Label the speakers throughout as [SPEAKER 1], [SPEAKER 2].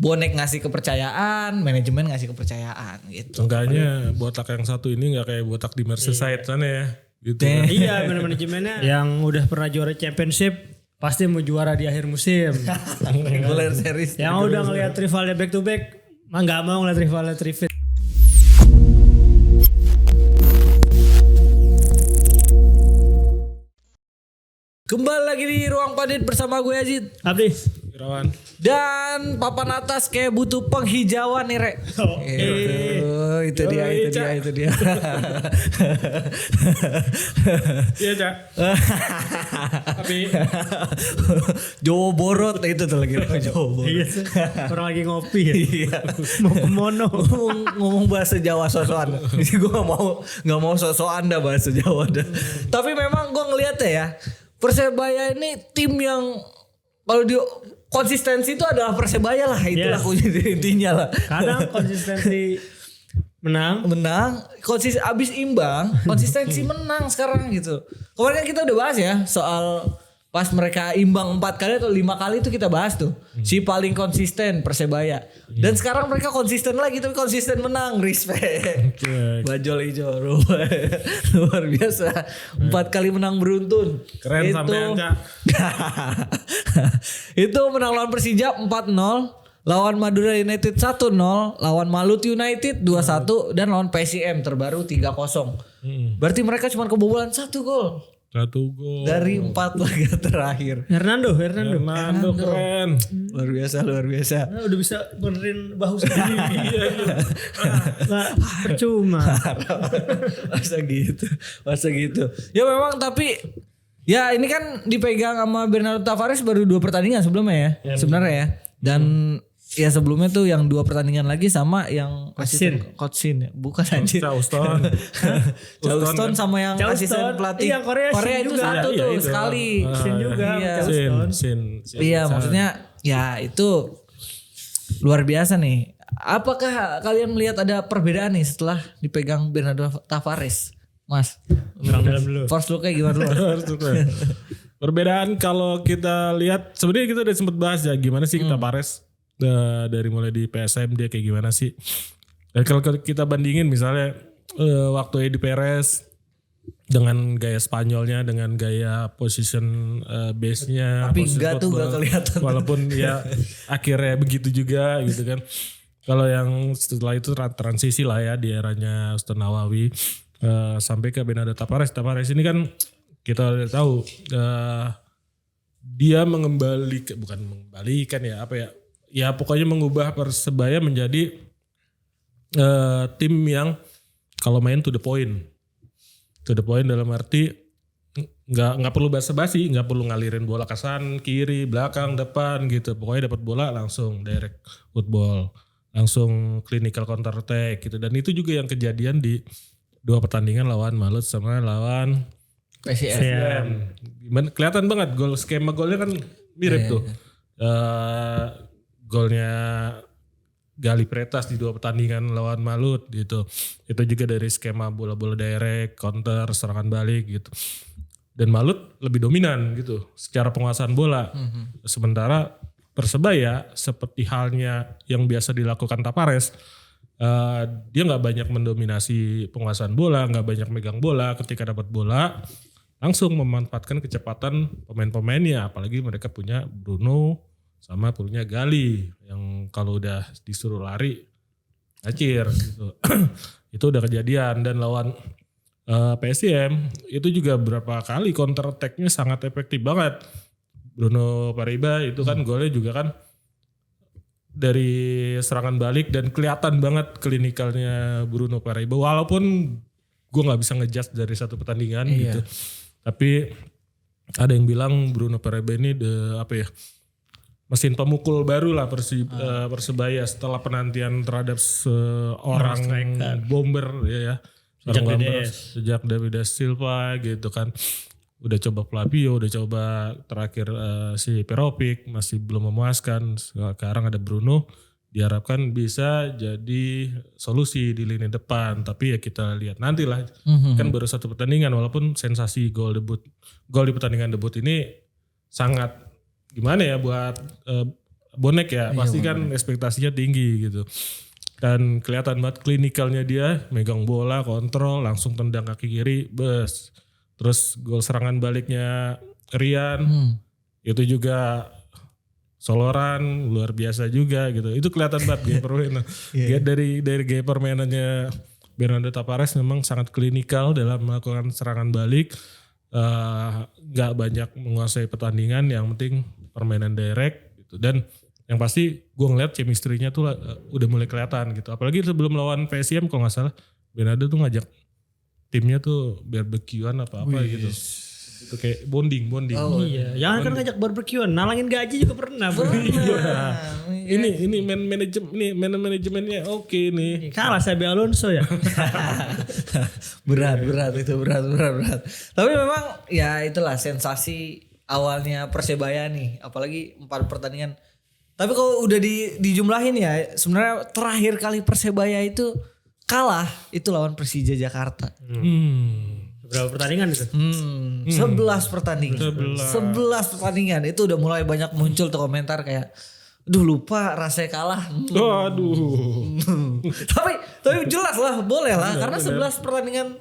[SPEAKER 1] bonek ngasih kepercayaan, manajemen ngasih kepercayaan gitu.
[SPEAKER 2] Seenggaknya botak yang satu ini nggak kayak botak di Merseyside sana ya. Gitu.
[SPEAKER 3] Iya manajemennya yang udah pernah juara championship pasti mau juara di akhir musim.
[SPEAKER 1] Regular series.
[SPEAKER 3] Yang udah ngeliat rivalnya back to back, mah nggak mau ngeliat rivalnya trifit.
[SPEAKER 1] Kembali lagi di Ruang Padit bersama gue Ajit.
[SPEAKER 3] Abdi.
[SPEAKER 2] Irawan.
[SPEAKER 1] Dan papan atas kayak butuh penghijauan nih Rek. Itu dia.
[SPEAKER 2] Iya Cak. Tapi
[SPEAKER 1] Jawa Borot itu tuh lagi Jawa Borot.
[SPEAKER 3] Iya, orang lagi ngopi ya.
[SPEAKER 1] Iya.
[SPEAKER 3] Mau ke mono.
[SPEAKER 1] ngomong bahasa Jawa sosokan. Gue nggak mau sosokan dah bahasa Jawa dah. Tapi memang gue ngeliatnya ya, Persebaya ini tim yang kalau dia konsistensi itu adalah Persebaya lah, itulah kunci intinya lah.
[SPEAKER 3] Kadang konsistensi menang,
[SPEAKER 1] abis imbang, konsistensi menang sekarang gitu. Kemarin kan kita udah bahas ya soal pas mereka imbang 4 kali atau 5 kali itu kita bahas tuh. Si paling konsisten Persebaya. Dan sekarang mereka konsisten lagi tapi konsisten menang, respect. Bajol ijo luar biasa. 4 kali menang beruntun.
[SPEAKER 2] keren
[SPEAKER 1] itu,
[SPEAKER 2] sampean Cak.
[SPEAKER 1] Itu menang lawan Persija 4-0. Lawan Madura United 1-0, lawan Malut United 2-1 dan lawan PSIM terbaru 3-0. Berarti mereka cuma kebobolan 1 gol.
[SPEAKER 2] 1 gol.
[SPEAKER 1] Dari 4 laga terakhir.
[SPEAKER 3] Hernando
[SPEAKER 2] keren.
[SPEAKER 1] Luar biasa.
[SPEAKER 3] Nah, udah bisa benerin bahu sendiri. Nggak percuma.
[SPEAKER 1] Masa gitu. Ya memang tapi ya ini kan dipegang sama Bernardo Tavares baru 2 pertandingan sebelumnya ya. Sebenarnya ya. Dan ya sebelumnya tuh yang 2 pertandingan lagi sama yang Coach Shin ya. Bukan anjir.
[SPEAKER 2] Chauston
[SPEAKER 1] sama yang asisten pelatih.
[SPEAKER 3] Iya, Korea
[SPEAKER 1] itu
[SPEAKER 3] juga.
[SPEAKER 1] satu tuh
[SPEAKER 2] itu.
[SPEAKER 1] sekali.
[SPEAKER 3] Shin juga.
[SPEAKER 1] Iya.
[SPEAKER 2] Sin.
[SPEAKER 1] Iya maksudnya ya itu luar biasa nih. Apakah kalian melihat ada perbedaan nih setelah dipegang Bernardo Tavares? Mas.
[SPEAKER 3] Orang dalam dulu.
[SPEAKER 1] First look-nya gimana dulu?
[SPEAKER 2] Perbedaan kalau kita lihat sebenarnya kita udah sempet bahas ya gimana sih Tavares dari mulai di PSM dia kayak gimana sih. Dan kalau kita bandingin misalnya waktu Edi Perez dengan gaya Spanyolnya, dengan gaya position base-nya,
[SPEAKER 1] Tapi
[SPEAKER 2] position
[SPEAKER 1] enggak tuh
[SPEAKER 2] football,
[SPEAKER 1] enggak kelihatan.
[SPEAKER 2] walaupun ya akhirnya begitu juga gitu kan. Kalau yang setelah itu transisi lah ya di eranya Ustaz Nawawi sampai ke Bernardo Tavares. Tavares ini kan kita udah tahu dia bukan mengembalikan ya apa ya. Ya pokoknya mengubah Persebaya menjadi tim yang kalau main to the point. To the point dalam arti nggak perlu basa-basi, nggak perlu ngalirin bola ke kanan, kiri, belakang, depan gitu. Pokoknya dapat bola langsung direct football, langsung clinical counter attack gitu. Dan itu juga yang kejadian di 2 pertandingan lawan Malut sama lawan PSIM. Kelihatan banget skema golnya kan mirip tuh. Golnya Gali Pretas di 2 pertandingan lawan Malut gitu. Itu juga dari skema bola-bola direct, counter, serangan balik gitu. Dan Malut lebih dominan gitu secara penguasaan bola. Sementara Persebaya seperti halnya yang biasa dilakukan Tavares, dia nggak banyak mendominasi penguasaan bola, nggak banyak megang bola. Ketika dapat bola langsung memanfaatkan kecepatan pemain-pemainnya. Apalagi mereka punya Bruno sama punya Gali yang kalau udah disuruh lari acir gitu. Itu udah kejadian. Dan lawan PSIM itu juga berapa kali counter attack-nya sangat efektif banget. Bruno Paraiba itu kan golnya juga kan dari serangan balik dan kelihatan banget klinikalnya Bruno Paraiba. Walaupun gue nggak bisa ngejudge dari satu pertandingan gitu. Tapi ada yang bilang Bruno Paraiba ini mesin pemukul baru lah Persebaya setelah penantian terhadap seorang bomber ya. Sejak David Silva gitu kan. Udah coba Flavio, udah coba terakhir si Perovic masih belum memuaskan. Sekarang ada Bruno, diharapkan bisa jadi solusi di lini depan. Tapi ya kita lihat nantilah. Kan baru 1 pertandingan walaupun sensasi gol di pertandingan debut ini sangat gimana ya buat bonek ya, pasti kan ekspektasinya tinggi gitu. Dan kelihatan banget klinikalnya dia, megang bola, kontrol, langsung tendang kaki kiri, bes. Terus gol serangan baliknya Rian, itu juga soloran luar biasa juga gitu. Itu kelihatan banget gaya permainan. Dari gaya permainannya Bernardo Tavares memang sangat klinikal dalam melakukan serangan balik. Gak banyak menguasai pertandingan, yang penting permainan direct gitu. Dan yang pasti gue ngeliat chemistry-nya tuh udah mulai kelihatan gitu. Apalagi sebelum lawan PSM kalau gak salah, Bernardo tuh ngajak timnya tuh barbekyuan apa-apa gitu. Itu kayak bonding.
[SPEAKER 3] Iya, jangan kan ngajak barbekyuan, nalangin gaji juga pernah.
[SPEAKER 2] Ini manajemennya oke nih.
[SPEAKER 3] Kalah Xabi Alonso ya.
[SPEAKER 1] berat. Tapi memang ya itulah sensasi awalnya Persebaya nih, apalagi 4 pertandingan. Tapi kalau udah dijumlahin ya, sebenarnya terakhir kali Persebaya itu kalah itu lawan Persija Jakarta.
[SPEAKER 3] Berapa pertandingan itu?
[SPEAKER 1] 11 pertandingan. 11 pertandingan itu udah mulai banyak muncul tuh komentar kayak, "Duh lupa rasanya kalah." Tapi jelas lah, boleh lah karena 11 pertandingan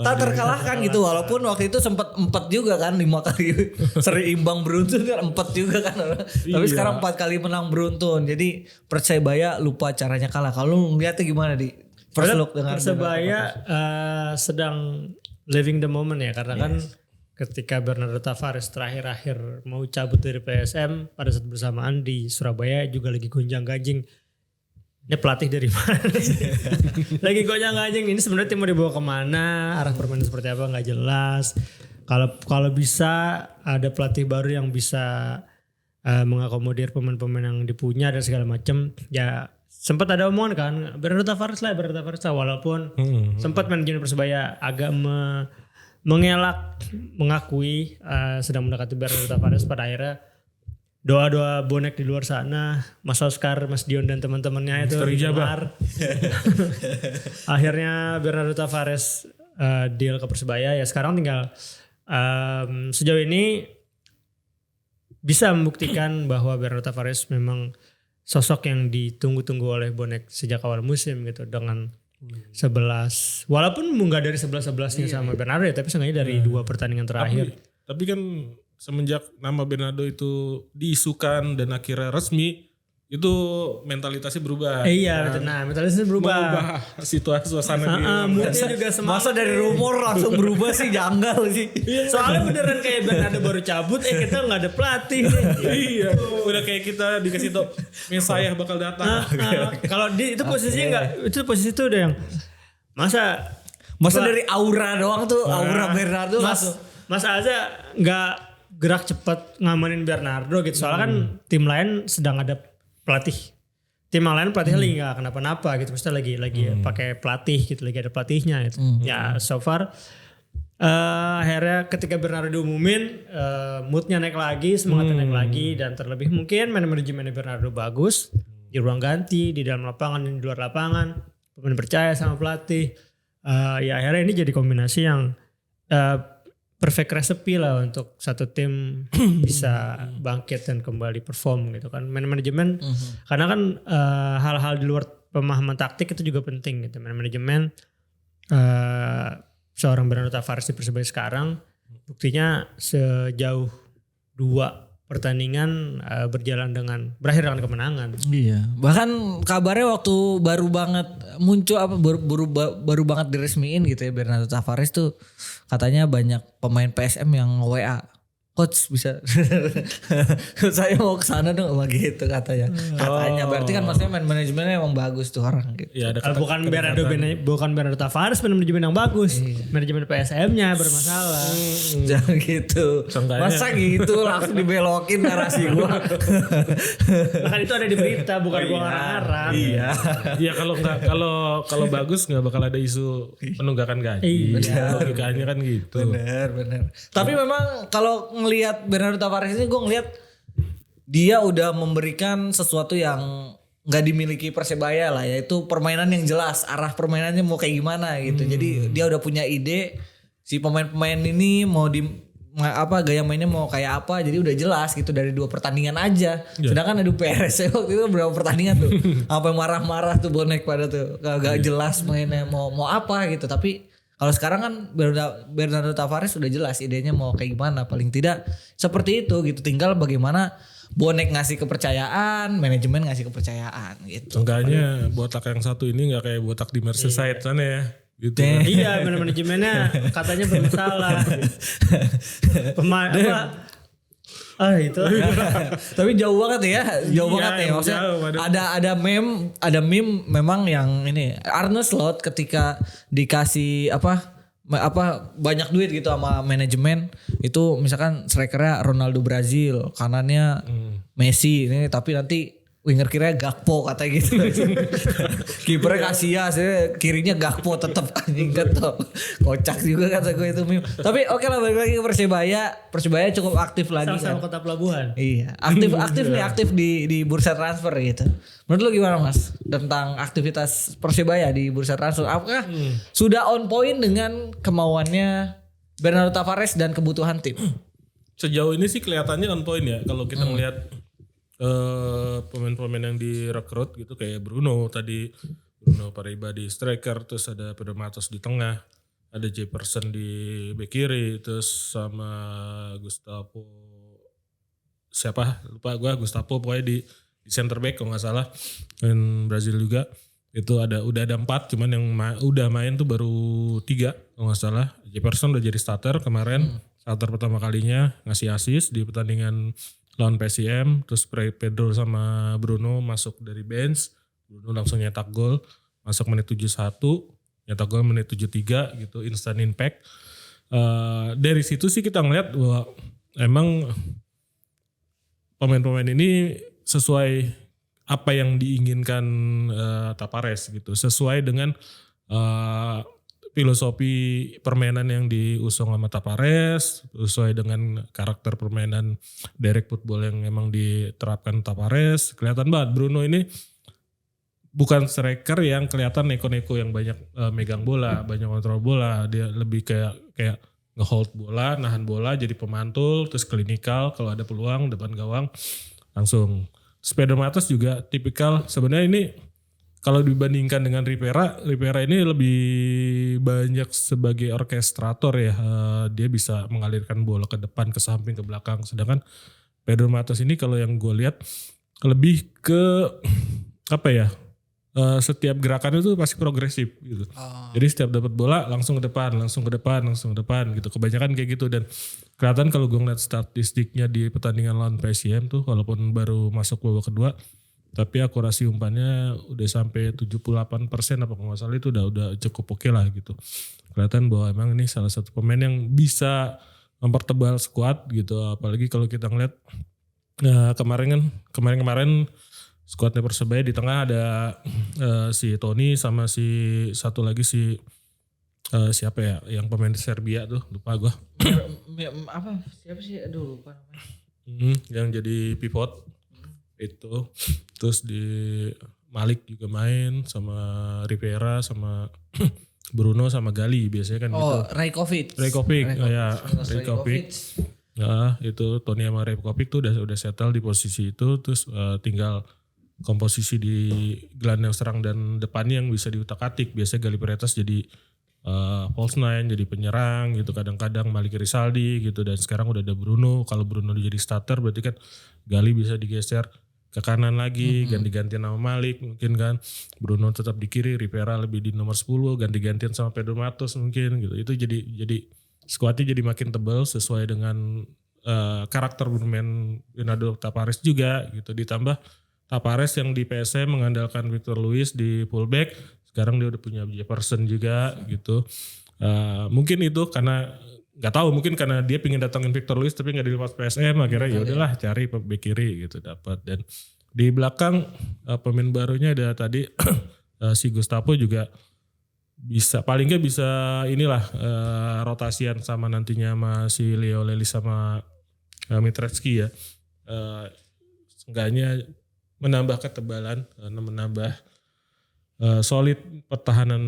[SPEAKER 1] tak terkalahkan gitu, walaupun waktu itu sempat 4 juga kan, 5 kali seri imbang beruntun kan 4 juga kan. Tapi sekarang 4 kali menang beruntun. Jadi Persebaya lupa caranya kalah. Kalau lu ngeliatnya gimana di first look dengan
[SPEAKER 3] Persebaya sedang living the moment ya, karena kan ketika Bernardo Tavares terakhir mau cabut dari PSM pada saat bersamaan di Surabaya juga lagi gonjang-ganjing. Ini pelatih dari mana sih? Lagi gonjang-ganjing, ini sebenarnya tim mau dibawa kemana, arah permainan seperti apa nggak jelas. Kalau bisa ada pelatih baru yang bisa mengakomodir pemain-pemain yang dipunya dan segala macam. Ya sempat ada omongan kan Bernardo Tavares lah, walaupun sempat manajemen Persebaya agak mengelak mengakui sedang mendekati Bernardo Tavares. Pada akhirnya doa-doa bonek di luar sana, Mas Oscar, Mas Dion dan teman-temannya itu digelar. Akhirnya Bernardo Tavares deal ke Persebaya. Ya sekarang tinggal sejauh ini bisa membuktikan bahwa Bernardo Tavares memang sosok yang ditunggu-tunggu oleh bonek sejak awal musim gitu, dengan 11, walaupun nggak dari 11-11-nya sama Bernardo ya, tapi seenggaknya dari 2 pertandingan terakhir.
[SPEAKER 2] Tapi kan semenjak nama Bernardo itu diisukan dan akhirnya resmi, itu mentalitasnya berubah.
[SPEAKER 3] Iya, betul. Nah, mentalitasnya berubah.
[SPEAKER 2] Mengubah situasi suasana
[SPEAKER 3] Moodnya juga
[SPEAKER 1] masa dari rumor langsung berubah sih, janggal sih.
[SPEAKER 3] Soalnya beneran kayak Bernardo baru cabut, kita nggak ada pelatih nih.
[SPEAKER 2] Iya, udah kayak kita dikasih tau Mesayah bakal datang.
[SPEAKER 3] Kalau itu posisinya nggak, itu posisi itu udah yang masa
[SPEAKER 1] dari aura doang tuh, aura Bernardo langsung.
[SPEAKER 3] Mas Aza nggak gerak cepat ngamanin Bernardo gitu. Soalnya kan tim lain sedang ada pelatih. Tim yang lain pelatihnya lagi gak kenapa-napa gitu. Maksudnya lagi pakai pelatih gitu. Lagi ada pelatihnya gitu. Ya so far akhirnya ketika Bernardo diumumin, moodnya naik lagi, semangatnya naik lagi. Dan terlebih mungkin manajemen Bernardo bagus. Di ruang ganti, di dalam lapangan dan di luar lapangan. Pemain percaya sama pelatih. Ya akhirnya ini jadi kombinasi yang perfect recipe lah untuk satu tim bisa bangkit dan kembali perform gitu kan. Manajemen karena kan hal-hal di luar pemahaman taktik itu juga penting gitu. Manajemen seorang Bernardo Tavares di Persebaya sekarang buktinya sejauh 2 pertandingan berakhir dengan kemenangan.
[SPEAKER 1] Iya. Bahkan kabarnya waktu baru banget muncul baru banget diresmiin gitu ya Bernardo Tavares tuh, katanya banyak pemain PSM yang WA, "Coach bisa saya mau ke sana dong," gitu katanya. Katanya berarti kan maksudnya manajemennya emang bagus tuh orang gitu.
[SPEAKER 2] Ya, ada
[SPEAKER 3] bukan Bernardo Tavares manajemen yang bagus. Manajemen PSM-nya bermasalah.
[SPEAKER 1] Jangan gitu. Masa gitu langsung dibelokin narasi gua.
[SPEAKER 3] Kan itu ada di berita, bukan gua ngarang-ngarang.
[SPEAKER 2] Iya. Iya, kalau bagus nggak bakal ada isu penunggakan gaji. Logikanya kan gitu.
[SPEAKER 1] Bener. Tapi memang kalau ngelihat Bernardo Tavares ini, gue ngelihat dia udah memberikan sesuatu yang nggak dimiliki Persebaya lah, yaitu permainan yang jelas, arah permainannya mau kayak gimana gitu. Jadi dia udah punya ide si pemain-pemain ini mau gaya mainnya mau kayak apa, jadi udah jelas gitu dari 2 pertandingan aja. Sedangkan ada PRS waktu itu berapa pertandingan tuh sampai marah-marah tuh bonek pada tuh gak jelas mainnya mau apa gitu. Tapi kalau sekarang kan Bernardo Tavares sudah jelas idenya mau kayak gimana, paling tidak seperti itu gitu. Tinggal bagaimana bonek ngasih kepercayaan, manajemen ngasih kepercayaan gitu.
[SPEAKER 2] Seenggaknya botak yang satu ini nggak kayak botak di Merseyside sana ya. Gitu.
[SPEAKER 3] Iya, manajemennya katanya bermasalah. Pemain apa? Itu.
[SPEAKER 1] Tapi jauh banget ya, jauh
[SPEAKER 2] Iya,
[SPEAKER 1] banget ya. Maksudnya
[SPEAKER 2] jauh,
[SPEAKER 1] ada meme memang yang ini Arne Slot ketika dikasih apa banyak duit gitu sama manajemen itu, misalkan strikernya Ronaldo Brazil, kanannya Messi ini, tapi nanti winger kirinya Gakpo kata gitu. Kipernya Casillas, kirinya Gakpo tetap anjing gitu. Kocak juga kata gue itu meme. Tapi oke lah, balik lagi ke Persebaya. Persebaya cukup aktif lagi
[SPEAKER 3] Sama
[SPEAKER 1] kan.
[SPEAKER 3] kota pelabuhan.
[SPEAKER 1] Iya, aktif di bursa transfer gitu. Menurut lu gimana Mas tentang aktivitas Persebaya di bursa transfer? Apakah sudah on point dengan kemauannya Bernardo Tavares dan kebutuhan tim?
[SPEAKER 2] Sejauh ini sih kelihatannya on point ya. Kalau kita melihat pemain-pemain yang direkrut gitu kayak Bruno Paraiba di striker, terus ada Pedro Matos di tengah, ada Jefferson di bek kiri, terus sama Gustavo Gustavo pokoknya di center back kalau nggak salah, dan Brazil juga itu udah ada 4, cuman yang udah main tuh baru 3 kalau nggak salah. Jefferson udah jadi starter kemarin, starter pertama kalinya ngasih assist di pertandingan lawan PSM, terus Pedro sama Bruno masuk dari bench, Bruno langsung nyetak gol, masuk menit 71, nyetak gol menit 73 gitu, instant impact. Dari situ sih kita ngeliat bahwa emang pemain-pemain ini sesuai apa yang diinginkan Tavares gitu, sesuai dengan filosofi permainan yang diusung sama Tavares, sesuai dengan karakter permainan direct football yang emang diterapkan Tavares. Kelihatan banget Bruno ini bukan striker yang kelihatan neko-neko yang banyak megang bola, banyak kontrol bola. Dia lebih kayak nge-hold bola, nahan bola, jadi pemantul, terus klinikal kalau ada peluang depan gawang langsung. Pedro Matos juga tipikal, sebenarnya ini kalau dibandingkan dengan Rivera ini lebih banyak sebagai orkestrator ya. Dia bisa mengalirkan bola ke depan, ke samping, ke belakang. Sedangkan Pedro Matos ini kalau yang gue lihat lebih ke apa ya? Setiap gerakan itu pasti progresif gitu. Jadi setiap dapat bola langsung ke depan gitu. Kebanyakan kayak gitu, dan kelihatan kalau gue ngeliat statistiknya di pertandingan lawan PSM tuh, walaupun baru masuk babak kedua, tapi akurasi umpannya udah sampai 78% apa nggak salah, itu udah cukup oke lah gitu. Kelihatan bahwa emang ini salah satu pemain yang bisa mempertebal skuad gitu. Apalagi kalau kita ngeliat kemarin skuadnya Persebaya di tengah ada si Tony sama si satu lagi siapa ya yang pemain Serbia tuh, lupa gue.
[SPEAKER 1] Siapa sih? Aduh lupa namanya.
[SPEAKER 2] Yang jadi pivot itu, terus di Malik juga main sama Rivera sama Bruno sama Gali biasanya kan gitu. Rajkovic. Ya, itu Tony sama Rajkovic tuh udah settle di posisi itu, terus tinggal komposisi di gelandang serang dan depannya yang bisa diutak-atik. Biasanya Gali Pretas jadi false nine, jadi penyerang gitu, kadang-kadang Malik Rizaldi gitu, dan sekarang udah ada Bruno. Kalau Bruno jadi starter berarti kan Gali bisa digeser ke kanan lagi, ganti-gantian sama Malik mungkin kan. Bruno tetap di kiri, Rivera lebih di nomor 10, ganti-gantian sama Pedro Matos mungkin gitu. Itu jadi skuadnya jadi makin tebal sesuai dengan karakter bermain Bernardo Tavares juga gitu. Ditambah Tavares yang di PSM mengandalkan Victor Luis di fullback, sekarang dia udah punya Jefferson juga gitu. Mungkin itu karena nggak tahu, mungkin karena dia pingin datangin Victor Luis tapi nggak dilepas PSM, akhirnya ya udahlah cari bek kiri gitu, dapat. Dan di belakang pemain barunya ada tadi si Gustavo juga bisa, paling nggak bisa inilah rotasian sama nantinya sama si Leo Lelis sama Mitretsky ya. Seenggaknya menambah ketebalan, menambah solid pertahanan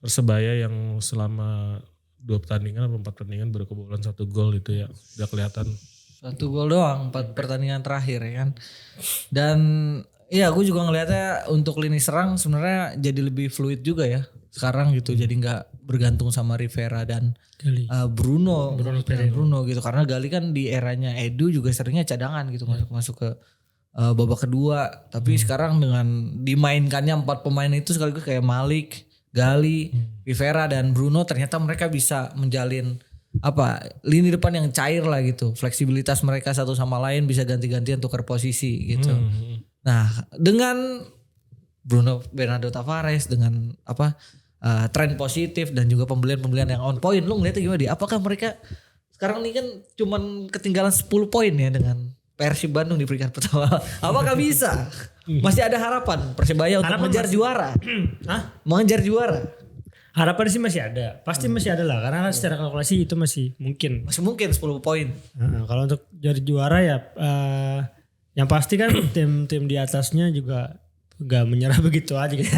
[SPEAKER 2] Persebaya yang selama 2 pertandingan atau 4 pertandingan baru kebobolan 1 gol itu ya. Udah kelihatan.
[SPEAKER 1] 1 gol doang 4 pertandingan terakhir ya kan. Dan iya gue juga ngelihatnya untuk lini serang sebenarnya jadi lebih fluid juga ya sekarang gitu. Jadi nggak bergantung sama Rivera dan Bruno gitu, karena Gali kan di eranya Edu juga seringnya cadangan gitu masuk ke babak kedua. Tapi sekarang dengan dimainkannya 4 pemain itu sekaligus kayak Malik, Gali, Rivera dan Bruno, ternyata mereka bisa menjalin lini depan yang cair lah gitu. Fleksibilitas mereka satu sama lain bisa ganti-gantian tukar posisi gitu. Nah, dengan Bruno Bernardo Tavares dengan tren positif dan juga pembelian-pembelian yang on point, lu ngeliatnya gimana dia? Apakah mereka sekarang ini kan cuman ketinggalan 10 poin ya dengan Persib Bandung di peringkat pertama? Apakah bisa? Masih ada harapan Persebaya untuk mengejar juara? Mengejar juara?
[SPEAKER 3] Harapan sih masih ada. Pasti masih ada lah, karena secara kalkulasi itu masih mungkin.
[SPEAKER 1] Masih mungkin 10 poin.
[SPEAKER 3] Kalau untuk jadi juara ya yang pasti kan tim-tim di atasnya juga gak menyerah begitu aja gitu.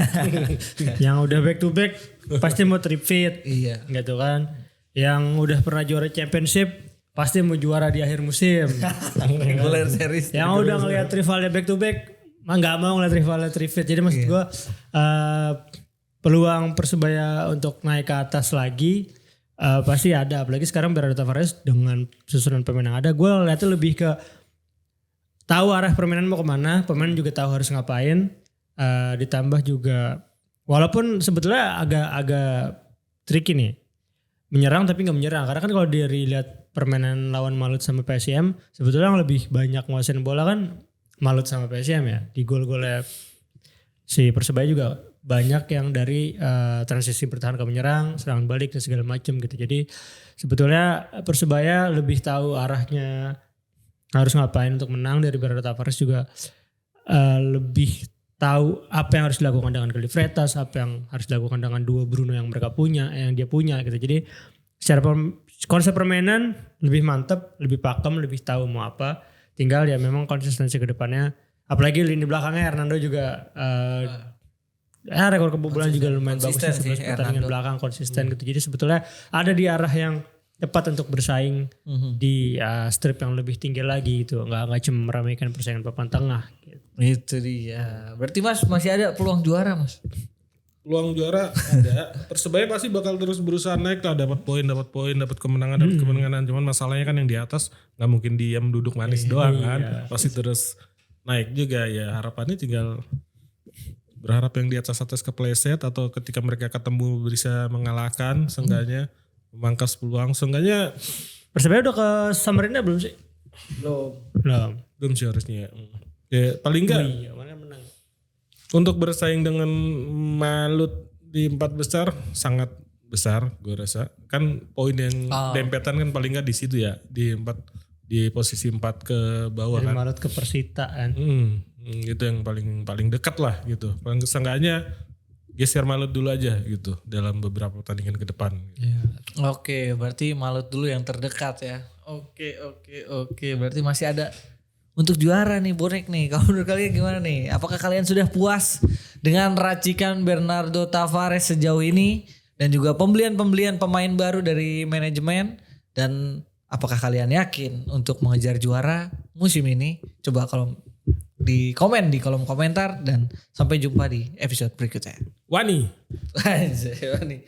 [SPEAKER 3] Yang udah back to back pasti mau tripit.
[SPEAKER 1] Iya.
[SPEAKER 3] Gitu kan. Yang udah pernah juara championship pasti mau juara di akhir musim.
[SPEAKER 1] Regular series.
[SPEAKER 3] Yang udah ngelihat rivalnya back to back gak mau ngeliat rivalnya tripit. Jadi maksud gue peluang Persebaya untuk naik ke atas lagi pasti ada. Apalagi sekarang Bernardo Tavares dengan susunan pemain yang ada, gue lihatnya lebih ke tahu arah permainan mau kemana, pemain juga tahu harus ngapain. Ditambah juga walaupun sebetulnya agak tricky nih menyerang tapi nggak menyerang, karena kan kalau dari lihat permainan lawan Malut sama PSM sebetulnya yang lebih banyak nguasain bola kan Malut sama PSM ya. Di gol-golnya si Persebaya juga banyak yang dari transisi bertahan ke menyerang, serangan balik dan segala macam gitu. Jadi sebetulnya Persebaya lebih tahu arahnya harus ngapain untuk menang. Dari Bernardo Tavares juga lebih tahu apa yang harus dilakukan dengan Gali Freitas, apa yang harus dilakukan dengan dua Bruno yang mereka punya, yang dia punya gitu. Jadi secara konsep permainan lebih mantap, lebih pakem, lebih tahu mau apa. Tinggal ya memang konsistensi ke depannya. Apalagi lini belakangnya Hernando juga rekor kebobolan juga lumayan bagus di 11 pertandingan belakang, konsisten gitu. Jadi sebetulnya ada di arah yang tepat untuk bersaing di strip yang lebih tinggi lagi gitu. Nggak cuma meramaikan persaingan papan tengah gitu.
[SPEAKER 1] Itu dia. Berarti Mas masih ada peluang juara Mas?
[SPEAKER 2] Peluang juara ada. Persebaya pasti bakal terus berusaha naik lah, dapat poin, dapat kemenangan, Cuman masalahnya kan yang di atas nggak mungkin diam duduk manis doang kan. Pasti terus naik juga ya. Harapannya tinggal berharap yang di atas kepleset, atau ketika mereka ketemu bisa mengalahkan, seenggaknya memangkas peluang. Seenggaknya
[SPEAKER 3] Persebaya udah ke Samarinda belum sih?
[SPEAKER 2] Belum sih harusnya. Ya paling enggak.
[SPEAKER 3] Mana menang.
[SPEAKER 2] Untuk bersaing dengan Malut di 4 besar sangat besar gue rasa. Kan poin yang dempetan kan paling enggak di situ ya, di posisi 4 ke bawah.
[SPEAKER 3] Dari
[SPEAKER 2] kan.
[SPEAKER 3] Malut ke Persita kan.
[SPEAKER 2] Itu yang paling dekat lah gitu. Paling seenggaknya geser Malut dulu aja gitu dalam beberapa pertandingan ke depan.
[SPEAKER 1] Oke, berarti Malut dulu yang terdekat ya. Oke. Berarti masih ada untuk juara nih Bonek nih. Kalau menurut kalian gimana nih? Apakah kalian sudah puas dengan racikan Bernardo Tavares sejauh ini dan juga pembelian pemain baru dari manajemen, dan apakah kalian yakin untuk mengejar juara musim ini? Coba kalau di komen di kolom komentar, dan sampai jumpa di episode berikutnya.
[SPEAKER 2] Wani.
[SPEAKER 1] Wani.